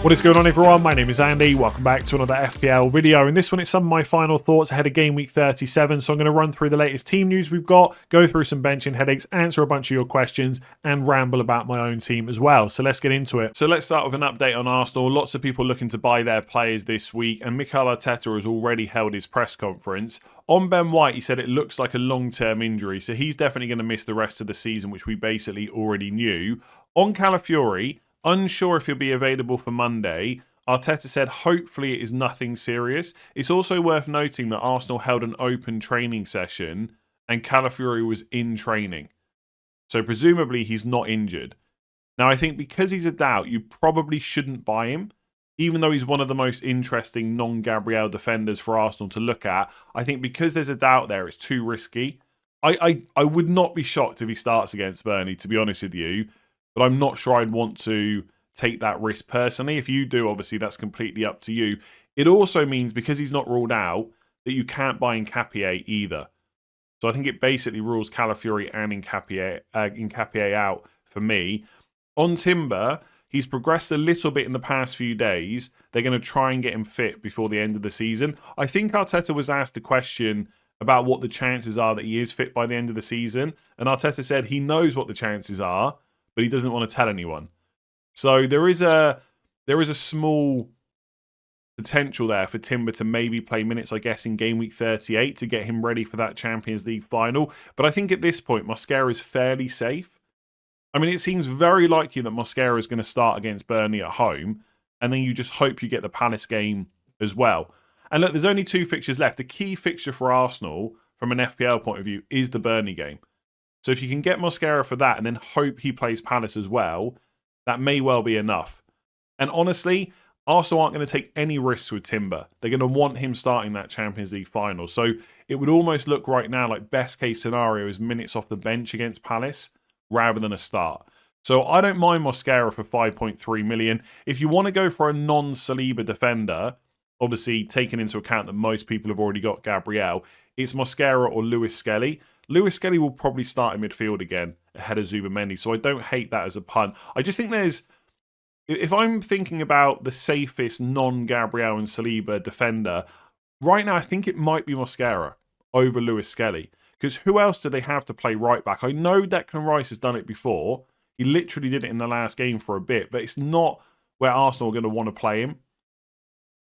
What is going on, everyone? My name is Andy. Welcome back to another FPL video. In this one, it's some of my final thoughts ahead of Game Week 37. So I'm going to run through the latest team news we've got, go through some benching headaches, answer a bunch of your questions, and ramble about my own team as well. So let's get into it. So let's start with an update on Arsenal. Lots of people looking to buy their players this week, and Mikel Arteta has already held his press conference. On Ben White, he said it looks like a long-term injury, so he's definitely going to miss the rest of the season, which we basically already knew. On Calafiori, unsure if he'll be available for Monday. Arteta said hopefully it is nothing serious. It's also worth noting that Arsenal held an open training session and Calafiori was in training. So presumably he's not injured. Now I think because he's a doubt, you probably shouldn't buy him. Even though he's one of the most interesting non-Gabriel defenders for Arsenal to look at, I think because there's a doubt there, it's too risky. I would not be shocked if he starts against Burnley, to be honest with you. But I'm not sure I'd want to take that risk personally. If you do, obviously, that's completely up to you. It also means, because he's not ruled out, that you can't buy Nketiah either. So I think it basically rules Calafiori and Nketiah out for me. On Timber, he's progressed a little bit in the past few days. They're going to try and get him fit before the end of the season. I think Arteta was asked a question about what the chances are that he is fit by the end of the season. And Arteta said he knows what the chances are, but he doesn't want to tell anyone. So there is a small potential there for Timber to maybe play minutes, I guess, in Game Week 38 to get him ready for that Champions League final. But I think at this point, Mosquera is fairly safe. I mean, it seems very likely that Mosquera is going to start against Burnley at home, and then you just hope you get the Palace game as well. And look, there's only 2 fixtures left. The key fixture for Arsenal, from an FPL point of view, is the Burnley game. So if you can get Mosquera for that and then hope he plays Palace as well, that may well be enough. And honestly, Arsenal aren't going to take any risks with Timber. They're going to want him starting that Champions League final. So it would almost look right now like best case scenario is minutes off the bench against Palace rather than a start. So I don't mind Mosquera for 5.3 million. If you want to go for a non-Saliba defender, obviously taking into account that most people have already got Gabriel, it's Mosquera or Lewis Skelly. Lewis Skelly will probably start in midfield again ahead of Zubamendi, so I don't hate that as a punt. I just think if I'm thinking about the safest non-Gabriel and Saliba defender, right now I think it might be Mosquera over Lewis Skelly. Because who else do they have to play right back? I know Declan Rice has done it before. He literally did it in the last game for a bit, but it's not where Arsenal are going to want to play him.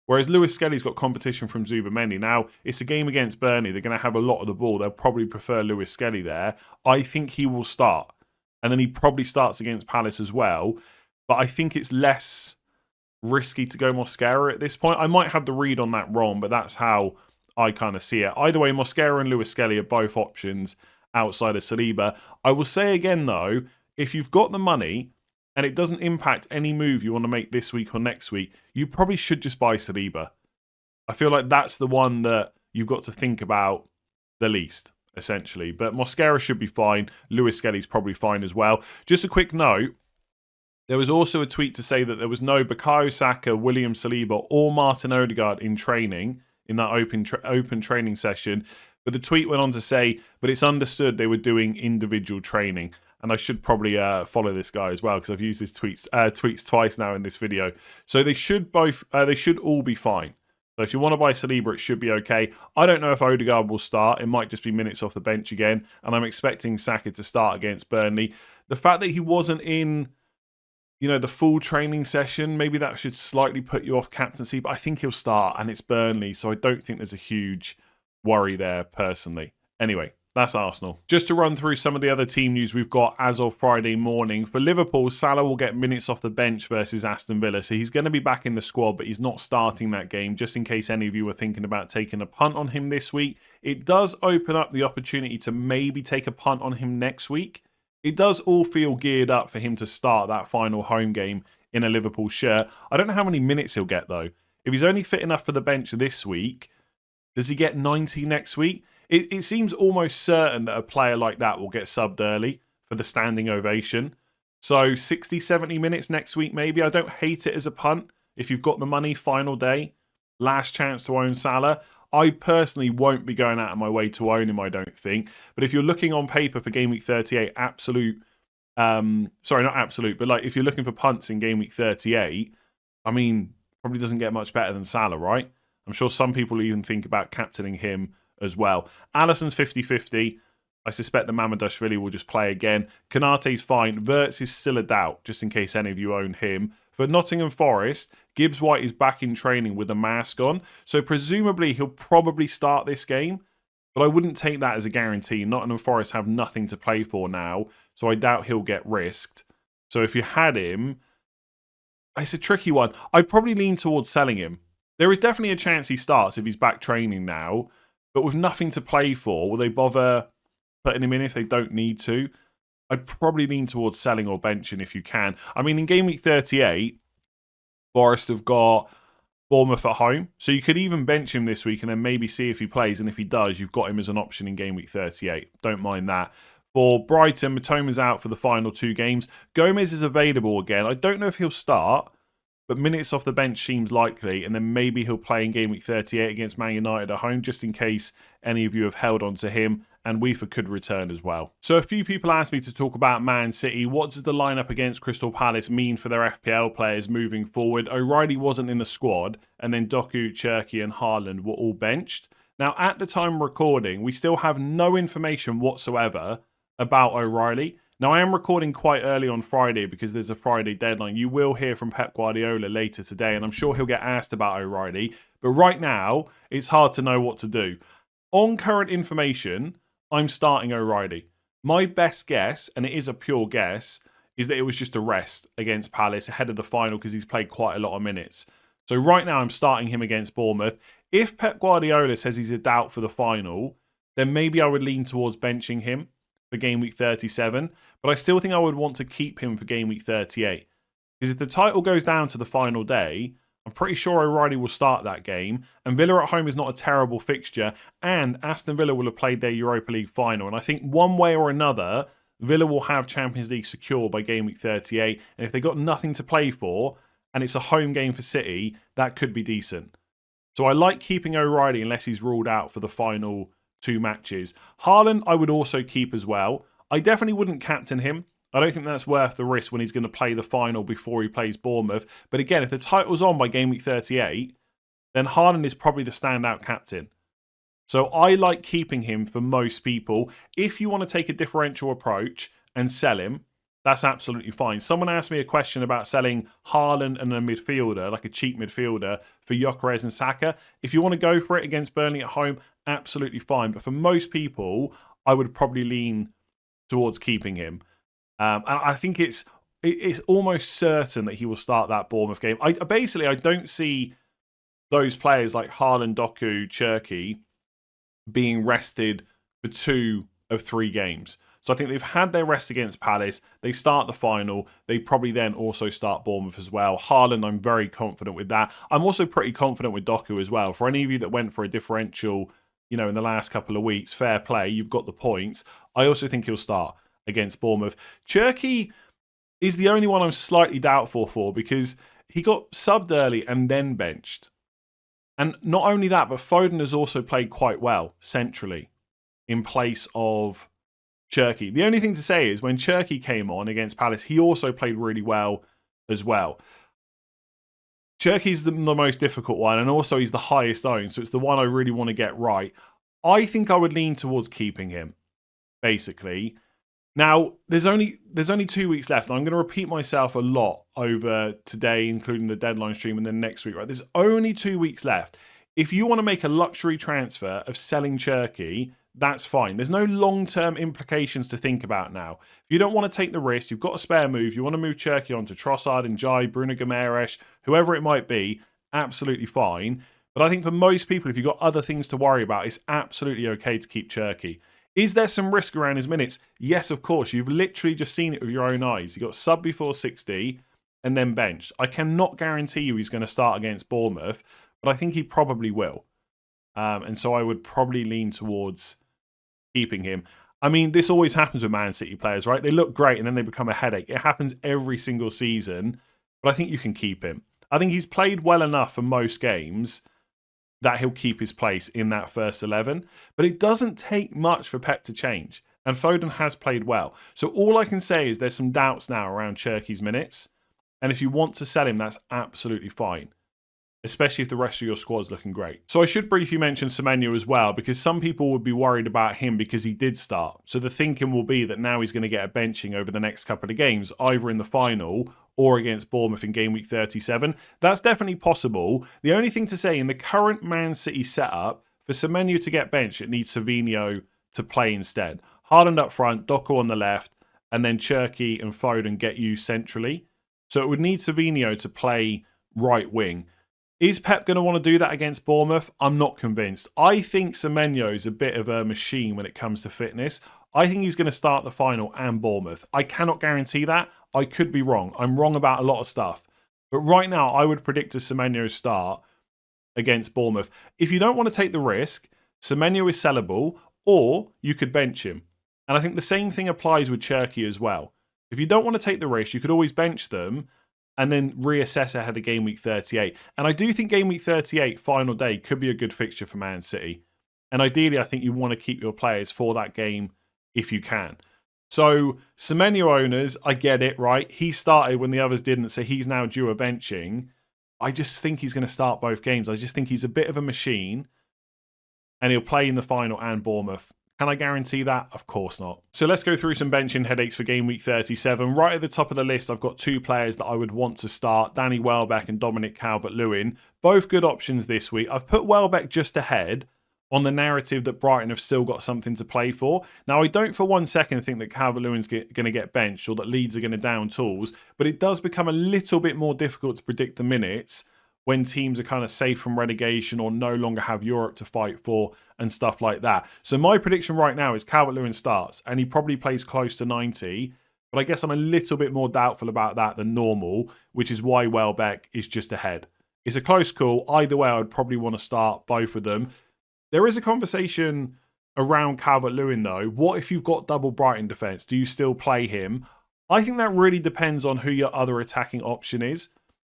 Whereas Lewis Skelly's got competition from Zubamendi. Now, it's a game against Burnley. They're going to have a lot of the ball. They'll probably prefer Lewis Skelly there. I think he will start. And then he probably starts against Palace as well. But I think it's less risky to go Mosquera at this point. I might have the read on that wrong, but that's how I kind of see it. Either way, Mosquera and Lewis Skelly are both options outside of Saliba. I will say again, though, if you've got the money and it doesn't impact any move you want to make this week or next week, you probably should just buy Saliba. I feel like that's the one that you've got to think about the least, essentially. But Mosquera should be fine. Lewis Skelly's probably fine as well. Just a quick note, there was also a tweet to say that there was no Bukayo Saka, William Saliba or Martin Odegaard in training in that open training session. But the tweet went on to say, but it's understood they were doing individual training. And I should probably follow this guy as well because I've used his tweets twice now in this video. So they should all be fine. So if you want to buy Saliba, it should be okay. I don't know if Odegaard will start. It might just be minutes off the bench again. And I'm expecting Saka to start against Burnley. The fact that he wasn't in, the full training session, maybe that should slightly put you off captaincy. But I think he'll start and it's Burnley. So I don't think there's a huge worry there personally. Anyway. That's Arsenal. Just to run through some of the other team news we've got as of Friday morning. For Liverpool, Salah will get minutes off the bench versus Aston Villa. So he's going to be back in the squad, but he's not starting that game. Just in case any of you were thinking about taking a punt on him this week. It does open up the opportunity to maybe take a punt on him next week. It does all feel geared up for him to start that final home game in a Liverpool shirt. I don't know how many minutes he'll get though. If he's only fit enough for the bench this week, does he get 90 next week? It seems almost certain that a player like that will get subbed early for the standing ovation. So 60, 70 minutes next week maybe. I don't hate it as a punt. If you've got the money, final day, last chance to own Salah. I personally won't be going out of my way to own him, I don't think. But if you're looking on paper for Game Week 38, absolute... sorry, not absolute, but like if you're looking for punts in Game Week 38, I mean, probably doesn't get much better than Salah, right? I'm sure some people even think about captaining him as well. Alisson's 50-50. I suspect the Mamardashvili will just play again. Konate's fine. Wirtz is still a doubt, just in case any of you own him. For Nottingham Forest, Gibbs White is back in training with a mask on, so presumably he'll probably start this game, but I wouldn't take that as a guarantee. Nottingham Forest have nothing to play for now, so I doubt he'll get risked. So if you had him, it's a tricky one. I'd probably lean towards selling him. There is definitely a chance he starts if he's back training now, but with nothing to play for, will they bother putting him in if they don't need to? I'd probably lean towards selling or benching if you can. I mean, in game week 38, Forest have got Bournemouth at home, so you could even bench him this week and then maybe see if he plays, and if he does, you've got him as an option in game week 38. Don't mind that. For Brighton, Matoma's out for the final 2 games. Gomez is available again. I don't know if he'll start, but minutes off the bench seems likely, and then maybe he'll play in game week 38 against Man United at home, just in case any of you have held on to him, and Weaver could return as well. So a few people asked me to talk about Man City. What does the lineup against Crystal Palace mean for their FPL players moving forward? O'Reilly wasn't in the squad, and then Doku, Cherki and Haaland were all benched. Now, at the time of recording, we still have no information whatsoever about O'Reilly. Now, I am recording quite early on Friday because there's a Friday deadline. You will hear from Pep Guardiola later today, and I'm sure he'll get asked about O'Reilly. But right now, it's hard to know what to do. On current information, I'm starting O'Reilly. My best guess, and it is a pure guess, is that it was just a rest against Palace ahead of the final because he's played quite a lot of minutes. So right now, I'm starting him against Bournemouth. If Pep Guardiola says he's a doubt for the final, then maybe I would lean towards benching him for game week 37, but I still think I would want to keep him for game week 38. Because if the title goes down to the final day, I'm pretty sure O'Reilly will start that game, and Villa at home is not a terrible fixture, and Aston Villa will have played their Europa League final, and I think one way or another, Villa will have Champions League secure by game week 38, and if they've got nothing to play for, and it's a home game for City, that could be decent. So I like keeping O'Reilly unless he's ruled out for the final 2 matches. Haaland, I would also keep as well. I definitely wouldn't captain him. I don't think that's worth the risk when he's going to play the final before he plays Bournemouth. But again, if the title's on by game week 38, then Haaland is probably the standout captain. So I like keeping him for most people. If you want to take a differential approach and sell him, that's absolutely fine. Someone asked me a question about selling Haaland and a midfielder, like a cheap midfielder, for Gyokeres and Saka. If you want to go for it against Burnley at home, absolutely fine. But for most people, I would probably lean towards keeping him. And I think it's almost certain that he will start that Bournemouth game. I don't see those players like Haaland, Doku, Cherki being rested for 2 of 3 games. So I think they've had their rest against Palace. They start the final. They probably then also start Bournemouth as well. Haaland, I'm very confident with that. I'm also pretty confident with Doku as well. For any of you that went for a differential, in the last couple of weeks, fair play. You've got the points. I also think he'll start against Bournemouth. Cherki is the only one I'm slightly doubtful for because he got subbed early and then benched. And not only that, but Foden has also played quite well centrally in place of Cherki. The only thing to say is when Cherki came on against Palace, he also played really well as well. Cherki's the most difficult one, and also he's the highest owned, so it's the one I really want to get right. I think I would lean towards keeping him, basically. Now, there's only 2 weeks left. I'm going to repeat myself a lot over today, including the deadline stream, and then next week. Right? There's only 2 weeks left. If you want to make a luxury transfer of selling Cherki, that's fine. There's no long-term implications to think about now. If you don't want to take the risk, you've got a spare move, you want to move Cherki onto Trossard, Ndiaye, Bruno Gyokeres, whoever it might be, absolutely fine. But I think for most people, if you've got other things to worry about, it's absolutely okay to keep Cherki. Is there some risk around his minutes? Yes, of course. You've literally just seen it with your own eyes. He got sub before 60 and then benched. I cannot guarantee you he's going to start against Bournemouth, but I think he probably will. And so I would probably lean towards keeping him. I mean, this always happens with Man City players, right? They look great and then they become a headache. It happens every single season, but I think you can keep him. I think he's played well enough for most games that he'll keep his place in that first 11. But it doesn't take much for Pep to change. And Foden has played well. So all I can say is there's some doubts now around Cherki's minutes. And if you want to sell him, that's absolutely fine, especially if the rest of your squad's looking great. So I should briefly mention Semenyo as well, because some people would be worried about him because he did start. So the thinking will be that now he's going to get a benching over the next couple of games, either in the final or against Bournemouth in game week 37. That's definitely possible. The only thing to say, in the current Man City setup, for Semenyo to get benched, it needs Semenyo to play instead. Haaland up front, Doku on the left, and then Cherki and Foden get you centrally. So it would need Semenyo to play right wing. Is Pep going to want to do that against Bournemouth? I'm not convinced. I think Semenyo is a bit of a machine when it comes to fitness. I think he's going to start the final and Bournemouth. I cannot guarantee that. I could be wrong. I'm wrong about a lot of stuff. But right now, I would predict a Semenyo start against Bournemouth. If you don't want to take the risk, Semenyo is sellable, or you could bench him. And I think the same thing applies with Cherki as well. If you don't want to take the risk, you could always bench them and then reassess ahead of game week 38. And I do think game week 38, final day, could be a good fixture for Man City. And ideally, I think you want to keep your players for that game if you can. So, Semenyo owners, I get it, right? He started when the others didn't, so he's now due a benching. I just think he's going to start both games. I just think he's a bit of a machine, and he'll play in the final and Bournemouth. Can I guarantee that? Of course not. So let's go through some benching headaches for game week 37. Right at the top of the list, I've got two players that I would want to start, Danny Welbeck and Dominic Calvert-Lewin. Both good options this week. I've put Welbeck just ahead on the narrative that Brighton have still got something to play for. Now, I don't for 1 second think that Calvert-Lewin's going to get benched or that Leeds are going to down tools, but it does become a little bit more difficult to predict the minutes when teams are kind of safe from relegation or no longer have Europe to fight for and stuff like that. So my prediction right now is Calvert-Lewin starts, and he probably plays close to 90, but I guess I'm a little bit more doubtful about that than normal, which is why Welbeck is just ahead. It's a close call. Either way, I would probably want to start both of them. There is a conversation around Calvert-Lewin, though. What if you've got double Brighton defence? Do you still play him? I think that really depends on who your other attacking option is.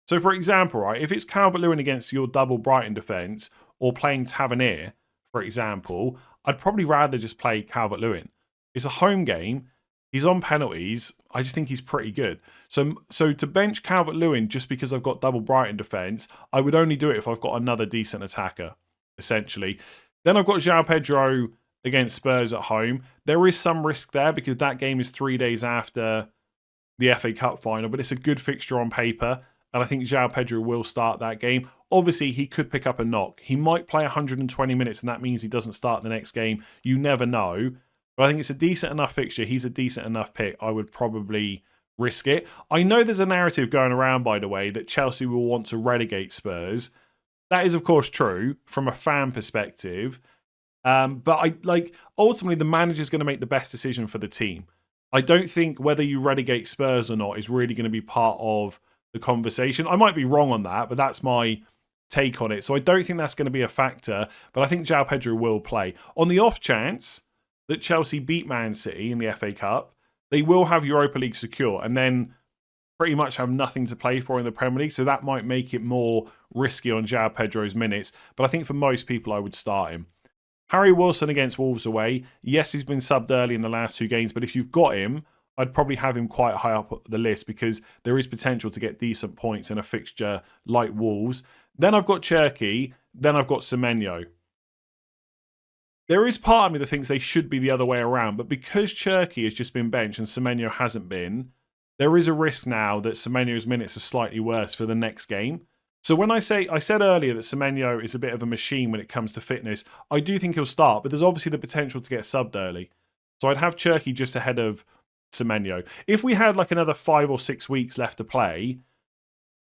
So, for example, right, if it's Calvert-Lewin against your double Brighton defence or playing Tavernier, for example, I'd probably rather just play Calvert-Lewin. It's a home game. He's on penalties. I just think he's pretty good. So to bench Calvert-Lewin just because I've got double Brighton defence, I would only do it if I've got another decent attacker, essentially. Then I've got João Pedro against Spurs at home. There is some risk there because that game is 3 days after the FA Cup final, but it's a good fixture on paper. And I think João Pedro will start that game. Obviously, he could pick up a knock. He might play 120 minutes, and that means he doesn't start the next game. You never know. But I think it's a decent enough fixture. He's a decent enough pick. I would probably risk it. I know there's a narrative going around, by the way, that Chelsea will want to relegate Spurs. That is, of course, true from a fan perspective. But ultimately, the manager's going to make the best decision for the team. I don't think whether you relegate Spurs or not is really going to be part of the conversation. I might be wrong on that, but that's my take on it. So I don't think that's going to be a factor, but I think João Pedro will play. On the off chance that Chelsea beat Man City in the FA Cup, they will have Europa League secure and then pretty much have nothing to play for in the Premier League. So that might make it more risky on João Pedro's minutes. But I think for most people, I would start him. Harry Wilson against Wolves away. Yes, he's been subbed early in the last 2 games, but if you've got him, I'd probably have him quite high up the list because there is potential to get decent points in a fixture like Wolves. Then I've got Cherki. Then I've got Semenyo. There is part of me that thinks they should be the other way around, but because Cherki has just been benched and Semenyo hasn't been, there is a risk now that Semenyo's minutes are slightly worse for the next game. So when I said earlier that Semenyo is a bit of a machine when it comes to fitness, I do think he'll start, but there's obviously the potential to get subbed early. So I'd have Cherki just ahead of Semenyo. If we had like another 5 or 6 weeks left to play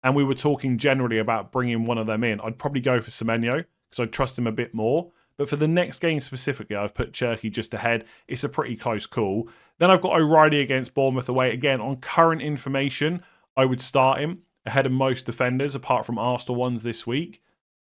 and we were talking generally about bringing one of them in, I'd probably go for Semenyo because I'd trust him a bit more. But for the next game specifically, I've put Cherki just ahead. It's a pretty close call. Then I've got O'Reilly against Bournemouth away. Again, on current information, I would start him ahead of most defenders apart from Arsenal ones this week.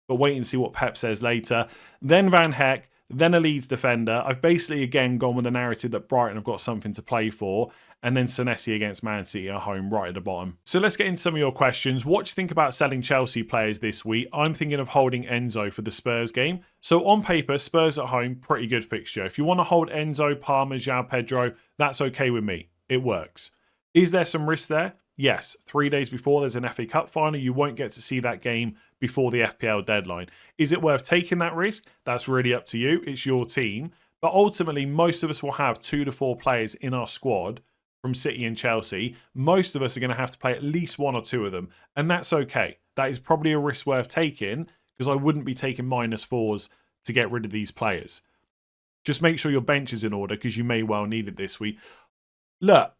But wait and see what Pep says later. Then Van Heck. Then a Leeds defender. I've basically, again, gone with the narrative that Brighton have got something to play for. And then Senesi against Man City at home, right at the bottom. So let's get into some of your questions. What do you think about selling Chelsea players this week? I'm thinking of holding Enzo for the Spurs game. So on paper, Spurs at home, pretty good fixture. If you want to hold Enzo, Palmer, João Pedro, that's okay with me. It works. Is there some risk there? yes, 3 days before there's an FA Cup final, you won't get to see that game before the FPL deadline. Is it worth taking that risk? That's really up to you. It's your team. But ultimately, most of us will have 2 to 4 players in our squad from City and Chelsea. Most of us are going to have to play at least 1 or 2 of them. And that's okay. That is probably a risk worth taking because I wouldn't be taking -4s to get rid of these players. Just make sure your bench is in order because you may well need it this week. Look,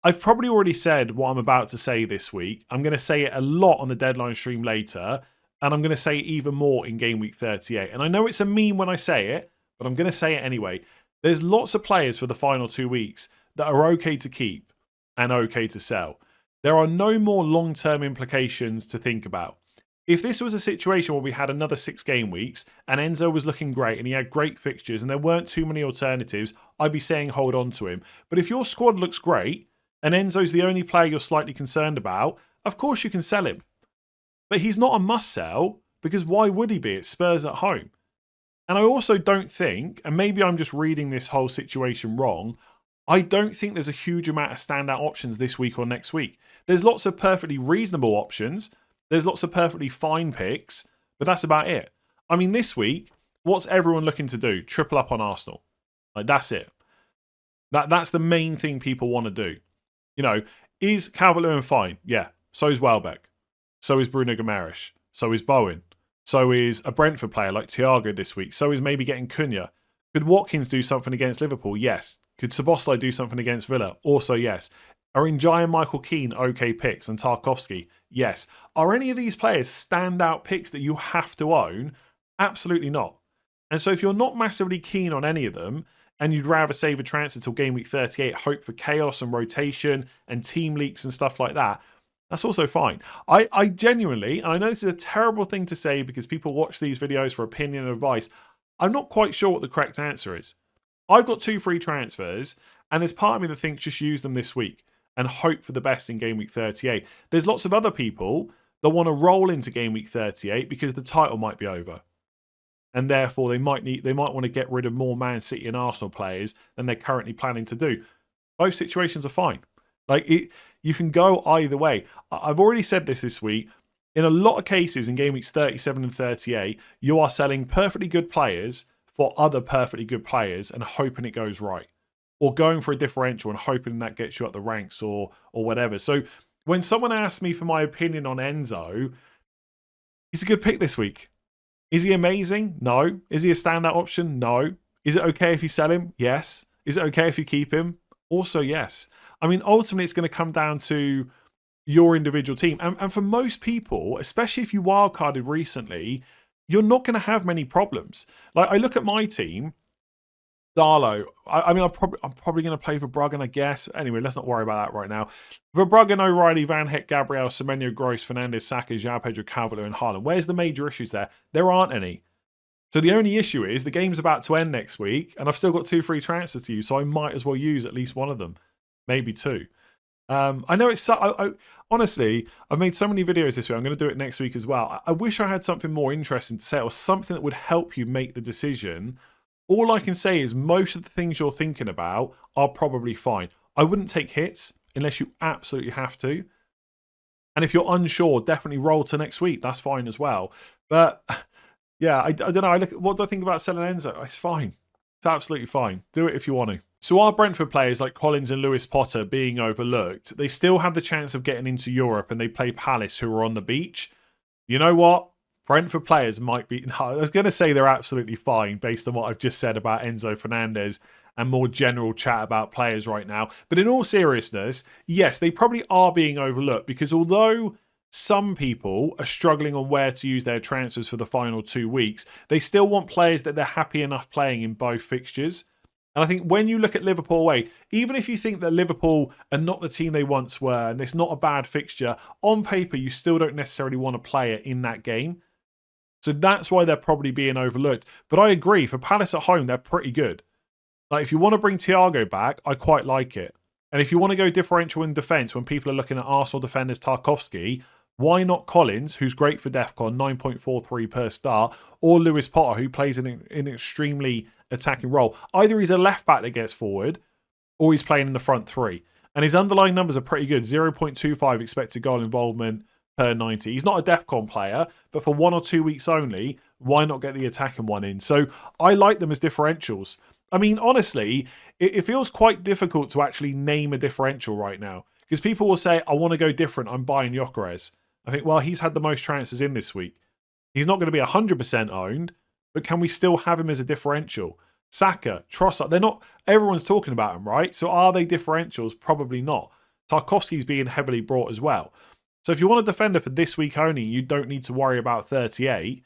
I've probably already said what I'm about to say this week. I'm going to say it a lot on the deadline stream later, and I'm going to say it even more in Game Week 38. And I know it's a meme when I say it, but I'm going to say it anyway. There's lots of players for the final 2 weeks that are okay to keep and okay to sell. There are no more long-term implications to think about. If this was a situation where we had another 6 game weeks and Enzo was looking great and he had great fixtures and there weren't too many alternatives, I'd be saying hold on to him. But if your squad looks great and Enzo's the only player you're slightly concerned about, of course you can sell him. But he's not a must-sell because why would he be? It's Spurs at home. And I also don't think, and maybe I'm just reading this whole situation wrong, I don't think there's a huge amount of standout options this week or next week. There's lots of perfectly reasonable options. There's lots of perfectly fine picks, but that's about it. I mean, this week, what's everyone looking to do? Triple up on Arsenal. Like, that's it. That's the main thing people want to do. You know, is Calvert-Lewin fine? Yeah. So is Welbeck. So is Bruno Guimaraes. So is Bowen. So is a Brentford player like Thiago this week. So is maybe getting Cunha. Could Watkins do something against Liverpool? Yes. Could Szoboszlai do something against Villa? Also yes. Are Ndiaye and Michael Keane okay picks? And Tarkowski? Yes. Are any of these players standout picks that you have to own? Absolutely not. And so if you're not massively keen on any of them, and you'd rather save a transfer till game week 38, hope for chaos and rotation and team leaks and stuff like that, that's also fine. I genuinely, and I know this is a terrible thing to say because people watch these videos for opinion and advice, I'm not quite sure what the correct answer is. I've got 2 free transfers, and there's part of me that thinks just use them this week and hope for the best in game week 38. There's lots of other people that want to roll into game week 38 because the title might be over. And therefore they might want to get rid of more Man City and Arsenal players than they're currently planning to do. Both situations are fine. You can go either way. I've already said this week. In a lot of cases in game weeks 37 and 38, you are selling perfectly good players for other perfectly good players and hoping it goes right. Or going for a differential and hoping that gets you up the ranks or whatever. So when someone asks me for my opinion on Enzo, he's a good pick this week. Is he amazing? No. Is he a standout option? No. Is it okay if you sell him? Yes. Is it okay if you keep him? Also, yes. I mean, ultimately, it's going to come down to your individual team. And for most people, especially if you wildcarded recently, you're not going to have many problems. Like, I look at my team, Darlow. I'm probably going to play for Bruggen, I guess. Anyway, let's not worry about that right now. For Bruggen, O'Reilly, Van Heck, Gabriel, Semenyo, Gross, Fernandes, Saka, João Pedro, Calvert-Lewin, and Haaland. Where's the major issues there? There aren't any. So the only issue is the game's about to end next week, and I've still got 2 free transfers to use, so I might as well use at least one of them. Maybe 2. I know it's... honestly, I've made so many videos this week. I'm going to do it next week as well. I wish I had something more interesting to say or something that would help you make the decision. All I can say is most of the things you're thinking about are probably fine. I wouldn't take hits unless you absolutely have to. And if you're unsure, definitely roll to next week. That's fine as well. But yeah, I don't know. What do I think about selling Enzo? It's fine. It's absolutely fine. Do it if you want to. So our Brentford players like Collins and Lewis Potter being overlooked, they still have the chance of getting into Europe and they play Palace, who are on the beach. You know what? Brentford players might be... No, I was going to say they're absolutely fine based on what I've just said about Enzo Fernandez and more general chat about players right now. But in all seriousness, yes, they probably are being overlooked because although some people are struggling on where to use their transfers for the final 2 weeks, they still want players that they're happy enough playing in both fixtures. And I think when you look at Liverpool away, even if you think that Liverpool are not the team they once were and it's not a bad fixture, on paper you still don't necessarily want to play it in that game. So that's why they're probably being overlooked. But I agree, for Palace at home, they're pretty good. Like, if you want to bring Thiago back, I quite like it. And if you want to go differential in defence when people are looking at Arsenal defenders Tarkowski, why not Collins, who's great for DEFCON, 9.43 per start, or Lewis Potter, who plays in an extremely attacking role? Either he's a left back that gets forward, or he's playing in the front 3. And his underlying numbers are pretty good. 0.25 expected goal involvement per 90. He's not a DEFCON player, but for 1 or 2 weeks only, why not get the attacking one in? So I like them as differentials. I mean, honestly, it feels quite difficult to actually name a differential right now. Because people will say, I want to go different, I'm buying Gyokeres. I think, well, he's had the most transfers in this week. He's not going to be 100% owned, but can we still have him as a differential? Saka, Trossard, they're not, everyone's talking about him, right? So are they differentials? Probably not. Tarkowski's being heavily brought as well. So if you want a defender for this week only, you don't need to worry about 38.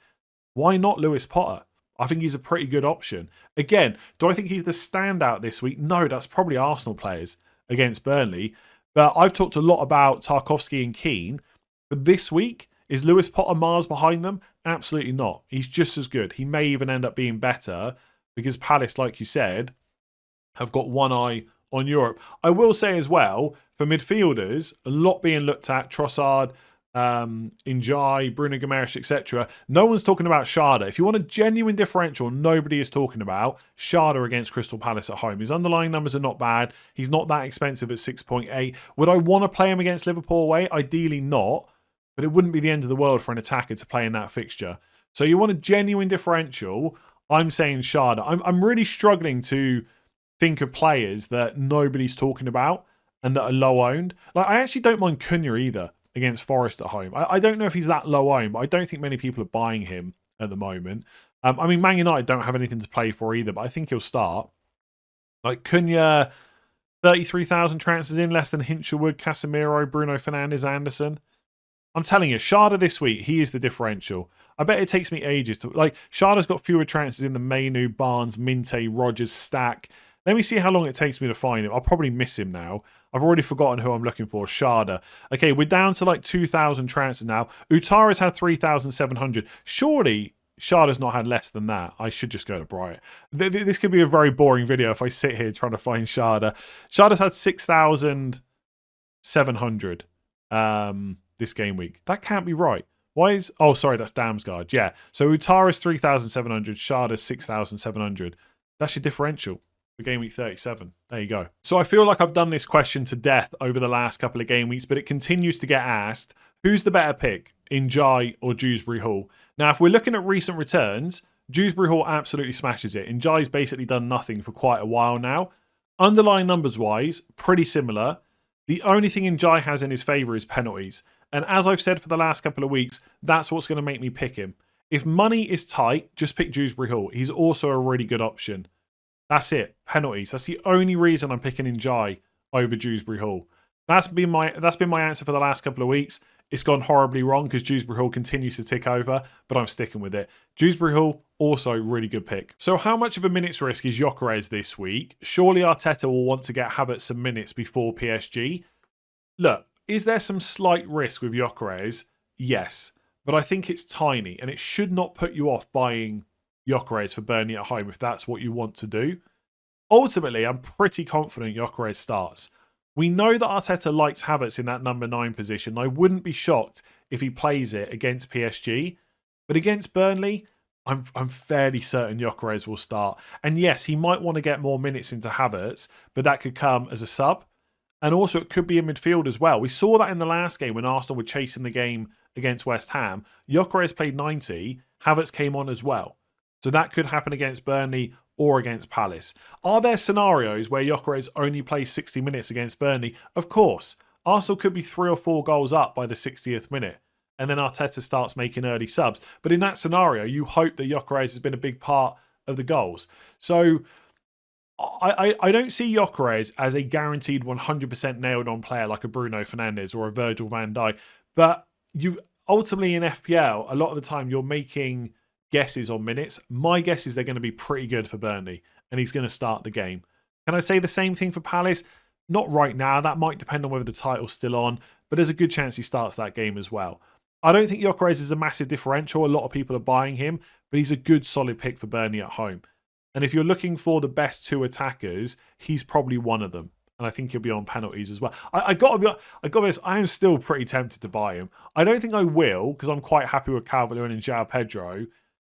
Why not Lewis Potter? I think he's a pretty good option. Again, do I think he's the standout this week? No, that's probably Arsenal players against Burnley. But I've talked a lot about Tarkowski and Keane. But this week, is Lewis Potter Mars behind them? Absolutely not. He's just as good. He may even end up being better because Palace, like you said, have got one eye on Europe. I will say as well, for midfielders, a lot being looked at, Trossard, Ndiaye, Bruno Gyokeres, etc. No one's talking about Sharda. If you want a genuine differential, nobody is talking about Sharda against Crystal Palace at home. His underlying numbers are not bad. He's not that expensive at 6.8. Would I want to play him against Liverpool away? Ideally not, but it wouldn't be the end of the world for an attacker to play in that fixture. So you want a genuine differential, I'm saying Sharda. I'm really struggling to think of players that nobody's talking about and that are low owned. Like, I actually don't mind Cunha either against Forest at home. I don't know if he's that low owned, but I don't think many people are buying him at the moment. I mean, Man United don't have anything to play for either, but I think he'll start. Like Cunha, 33,000 transfers in, less than Hinshelwood, Casemiro, Bruno Fernandes, Anderson. I'm telling you, Sharda this week, he is the differential. I bet it takes me ages to... Like, Sharda's got fewer transfers in than Mainu, Barnes, Minte, Rogers, Stack. Let me see how long it takes me to find him. I'll probably miss him now. I've already forgotten who I'm looking for. Sharda. Okay, we're down to like 2,000 transfers now. Utara's had 3,700. Surely Sharda's not had less than that. I should just go to Brighton. This could be a very boring video if I sit here trying to find Sharda. Sharda's had 6,700 this game week. That can't be right. Why is... Oh, sorry, that's Damsgaard. Yeah. So Utara's 3,700. Sharda's 6,700. That's your differential for game week 37. There you go. So I feel like I've done this question to death over the last couple of game weeks, but it continues to get asked. Who's the better pick, Ndiaye or Dewsbury Hall? Now, if we're looking at recent returns, Dewsbury Hall absolutely smashes it. Ndiaye's basically done nothing for quite a while now. Underlying numbers-wise, pretty similar. The only thing Ndiaye has in his favour is penalties. And as I've said for the last couple of weeks, that's what's going to make me pick him. If money is tight, just pick Dewsbury Hall. He's also a really good option. That's it. Penalties. That's the only reason I'm picking Ndiaye over Dewsbury Hall. That's been my answer for the last couple of weeks. It's gone horribly wrong because Dewsbury Hall continues to tick over, but I'm sticking with it. Dewsbury Hall, also really good pick. So how much of a minutes risk is Gyokeres this week? Surely Arteta will want to get Havertz some minutes before PSG. Look, is there some slight risk with Gyokeres? Yes, but I think it's tiny, and it should not put you off buying Gyokeres for Burnley at home if that's what you want to do. Ultimately, I'm pretty confident Gyokeres starts. We know that Arteta likes Havertz in that number 9 position. I wouldn't be shocked if he plays it against PSG. But against Burnley, I'm fairly certain Gyokeres will start. And yes, he might want to get more minutes into Havertz, but that could come as a sub. And also it could be in midfield as well. We saw that in the last game when Arsenal were chasing the game against West Ham. Gyokeres played 90, Havertz came on as well. So that could happen against Burnley or against Palace. Are there scenarios where Gyokeres only plays 60 minutes against Burnley? Of course. Arsenal could be 3 or 4 goals up by the 60th minute. And then Arteta starts making early subs. But in that scenario, you hope that Gyokeres has been a big part of the goals. So I don't see Gyokeres as a guaranteed 100% nailed on player like a Bruno Fernandes or a Virgil van Dijk. But you ultimately in FPL, a lot of the time you're making guesses on minutes. My guess is they're going to be pretty good for Burnley and he's going to start the game. Can I say the same thing for Palace? Not right now. That might depend on whether the title's still on, but there's a good chance he starts that game as well. I don't think Gyokeres is a massive differential. A lot of people are buying him, but he's a good solid pick for Burnley at home. And if you're looking for the best 2 attackers, he's probably one of them. And I think he'll be on penalties as well. I got to be honest, I am still pretty tempted to buy him. I don't think I will because I'm quite happy with Calvert-Lewin and João Pedro.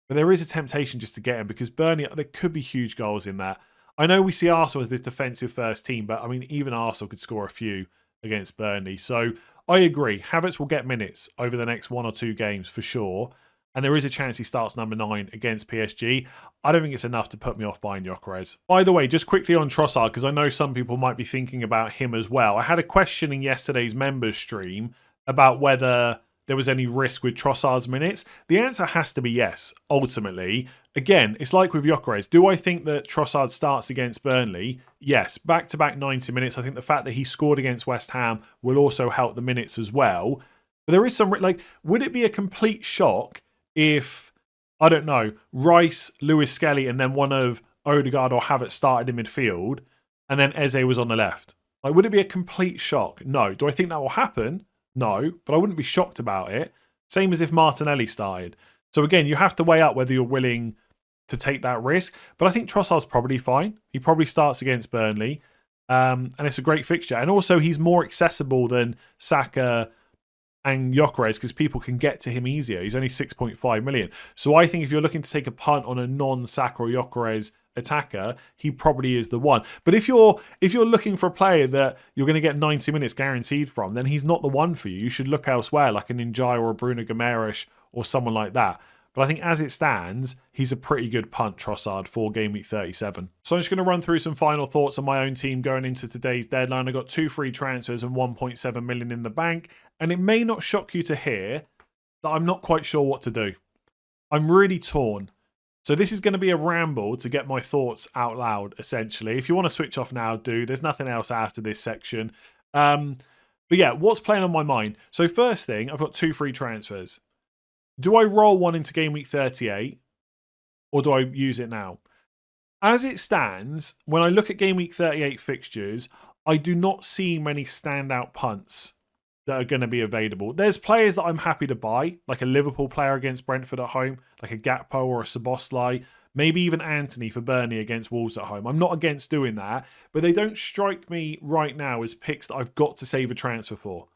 But there is a temptation just to get him because Burnley, there could be huge goals in that. I know we see Arsenal as this defensive first team, but I mean, even Arsenal could score a few against Burnley. So I agree. Havertz will get minutes over the next 1 or 2 games for sure. And there is a chance he starts number 9 against PSG. I don't think it's enough to put me off buying Gyokeres. By the way, just quickly on Trossard, because I know some people might be thinking about him as well. I had a question in yesterday's members stream about whether there was any risk with Trossard's minutes. The answer has to be yes, ultimately. Again, it's like with Gyokeres. Do I think that Trossard starts against Burnley? Yes. Back-to-back 90 minutes. I think the fact that he scored against West Ham will also help the minutes as well. But there is some... would it be a complete shock if, I don't know, Rice, Lewis Skelly, and then one of Odegaard or Havertz started in midfield, and then Eze was on the left? Would it be a complete shock? No. Do I think that will happen? No, but I wouldn't be shocked about it. Same as if Martinelli started. So again, you have to weigh up whether you're willing to take that risk. But I think Trossard's probably fine. He probably starts against Burnley. And it's a great fixture. And also, he's more accessible than Saka and Gyokeres because people can get to him easier. He's only 6.5 million. So I think if you're looking to take a punt on a non-Saka or Gyokeres attacker, he probably is the one. But if you're looking for a player that you're going to get 90 minutes guaranteed from, then he's not the one for you. You should look elsewhere, like an Ndiaye or a Bruno Gyokeres or someone like that. But I think as it stands, he's a pretty good punt, Trossard, for Game Week 37. So I'm just going to run through some final thoughts on my own team going into today's deadline. I got 2 free transfers and 1.7 million in the bank. And it may not shock you to hear that I'm not quite sure what to do. I'm really torn. So this is going to be a ramble to get my thoughts out loud, essentially. If you want to switch off now, do. There's nothing else after this section. But yeah, what's playing on my mind? So first thing, I've got 2 free transfers. Do I roll one into Game Week 38 or do I use it now? As it stands, when I look at Game Week 38 fixtures, I do not see many standout punts that are going to be available. There's players that I'm happy to buy, like a Liverpool player against Brentford at home, like a Gakpo or a Szoboszlai, maybe even Anthony for Burnley against Wolves at home. I'm not against doing that, but they don't strike me right now as picks that I've got to save a transfer for.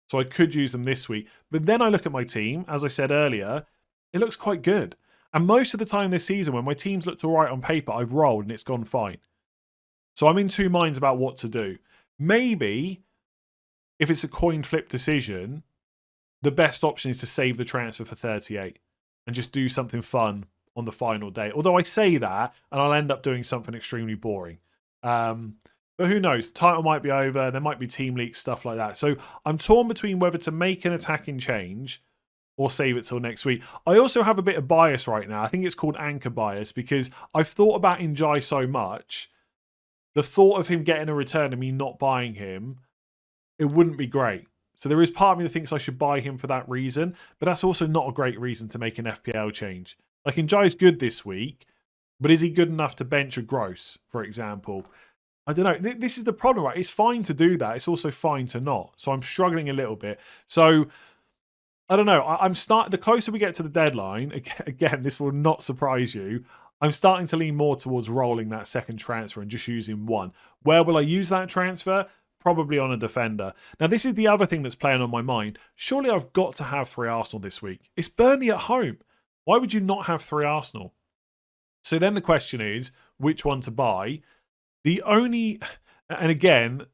So I could use them this week. But then I look at my team, as I said earlier, it looks quite good. And most of the time this season, when my team's looked all right on paper, I've rolled and it's gone fine. So I'm in 2 minds about what to do. Maybe, if it's a coin flip decision, the best option is to save the transfer for 38 and just do something fun on the final day. Although I say that, and I'll end up doing something extremely boring. But who knows? Title might be over. There might be team leaks, stuff like that. So I'm torn between whether to make an attacking change or save it till next week. I also have a bit of bias right now. I think it's called anchor bias because I've thought about Ndiaye so much. The thought of him getting a return and me not buying him, it wouldn't be great. So there is part of me that thinks I should buy him for that reason, but that's also not a great reason to make an FPL change. Like Ndiaye's good this week, but is he good enough to bench a Gross, for example? I don't know. This is the problem, right? It's fine to do that. It's also fine to not. So I'm struggling a little bit. So I don't know. The closer we get to the deadline, again, this will not surprise you. I'm starting to lean more towards rolling that second transfer and just using one. Where will I use that transfer? Probably on a defender. Now, this is the other thing that's playing on my mind. Surely I've got to have 3 Arsenal this week. It's Burnley at home. Why would you not have 3 Arsenal? So then the question is, which one to buy? The only, and again,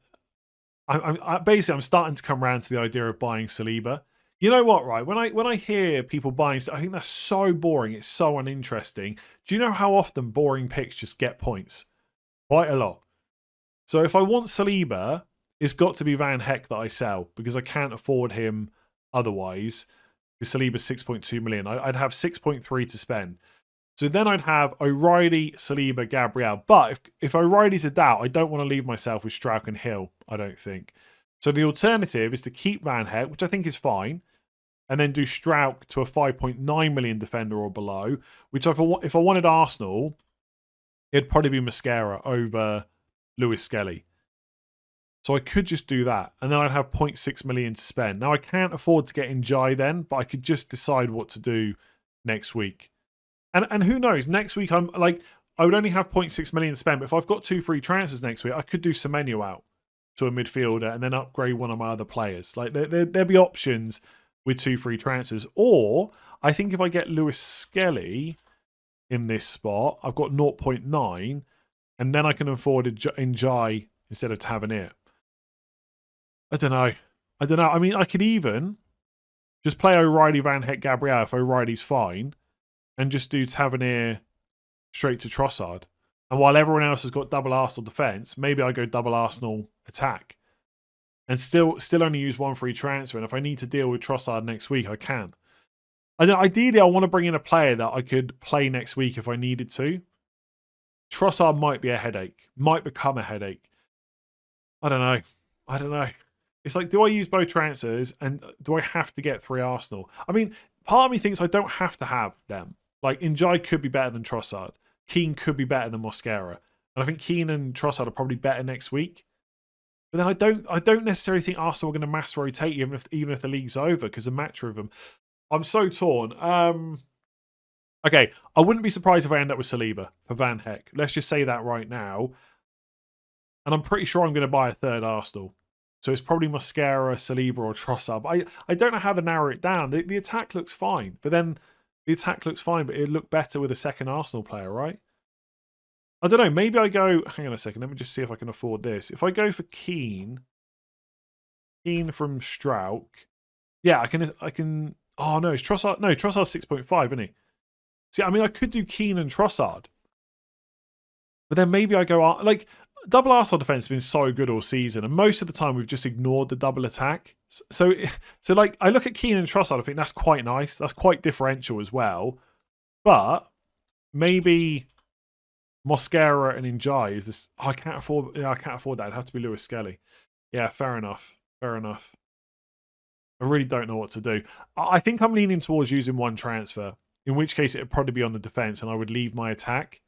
I'm starting to come around to the idea of buying Saliba. You know what, right? When I hear people buying, I think that's so boring. It's so uninteresting. Do you know how often boring picks just get points? Quite a lot. So if I want Saliba, it's got to be Van Heck that I sell because I can't afford him otherwise. Because Saliba's 6.2 million. I'd have 6.3 to spend. So then I'd have O'Reilly, Saliba, Gabriel. But if O'Reilly's a doubt, I don't want to leave myself with Struijk and Hill, I don't think. So the alternative is to keep Van Heck, which I think is fine, and then do Struijk to a 5.9 million defender or below, which if I wanted Arsenal, it'd probably be Mascara over Lewis Skelly. So I could just do that, and then I'd have 0.6 million to spend. Now, I can't afford to get Ndiaye then, but I could just decide what to do next week. And who knows? Next week, I would only have 0.6 million to spend. But if I've got 2 free transfers next week, I could do Semenyo out to a midfielder and then upgrade one of my other players. Like there'll be options with 2 free transfers. Or I think if I get Lewis Skelly in this spot, I've got 0.9. and then I can afford Ndiaye instead of Tavernier. I don't know. I mean, I could even just play O'Reilly, Van Heck, Gabriel if O'Reilly's fine, and just do Tavernier straight to Trossard. And while everyone else has got double Arsenal defence, maybe I go double Arsenal attack. And still only use one free transfer. And if I need to deal with Trossard next week, I can. Ideally, I want to bring in a player that I could play next week if I needed to. Trossard might be a headache. Might become a headache. I don't know. It's like, do I use both transfers and do I have to get 3 Arsenal? I mean, part of me thinks I don't have to have them. Like, Ndiaye could be better than Trossard. Keane could be better than Mosquera. And I think Keane and Trossard are probably better next week. But then I don't necessarily think Arsenal are going to mass rotate even if the league's over because of match rhythm. I'm so torn. Okay, I wouldn't be surprised if I end up with Saliba for Van Heck. Let's just say that right now. And I'm pretty sure I'm going to buy a third Arsenal. So it's probably Mosquera, Saliba, or Trossard. I don't know how to narrow it down. The attack looks fine. But then the attack looks fine, but it looked better with a second Arsenal player, right? I don't know. Maybe I go... Hang on a second. Let me just see if I can afford this. If I go for Keane from Strauch. Yeah, I can... Oh, no. It's Trossard. No, Trossard's 6.5, isn't he? See, I mean, I could do Keane and Trossard. But then maybe I go... Like, double Arsenal defense has been so good all season. And most of the time, we've just ignored the double attack. So like, I look at Keane and Trossard. I think that's quite nice. That's quite differential as well. But maybe... Mosquera and Ndiaye is this. Oh, I can't afford that. It'd have to be Lewis Skelly. Yeah, fair enough. I really don't know what to do. I think I'm leaning towards using one transfer, in which case it'd probably be on the defense and I would leave my attack.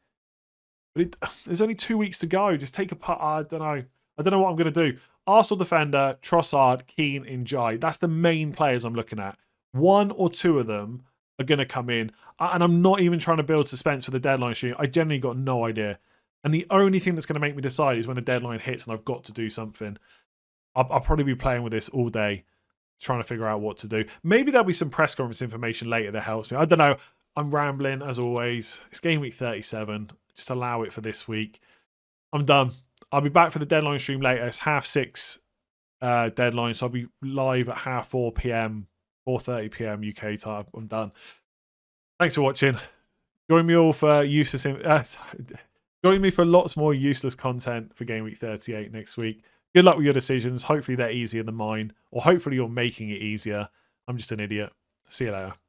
But there's only 2 weeks to go. Just take a putt. I don't know what I'm going to do. Arsenal defender, Trossard, Keane, Ndiaye. That's the main players I'm looking at. 1 or 2 of them are going to come in. And I'm not even trying to build suspense for the deadline shoot. I genuinely got no idea. And the only thing that's going to make me decide is when the deadline hits and I've got to do something. I'll probably be playing with this all day, trying to figure out what to do. Maybe there'll be some press conference information later that helps me. I don't know. I'm rambling as always. It's game week 37. Just allow it for this week. I'm done. I'll be back for the deadline stream later. It's 6:30 deadline. So I'll be live at 4:30 p.m. 4:30 p.m. UK time. I'm done. Thanks for watching. Join me all for join me for lots more useless content for Game Week 38 next week. Good luck with your decisions. Hopefully they're easier than mine, or hopefully you're making it easier. I'm just an idiot. See you later.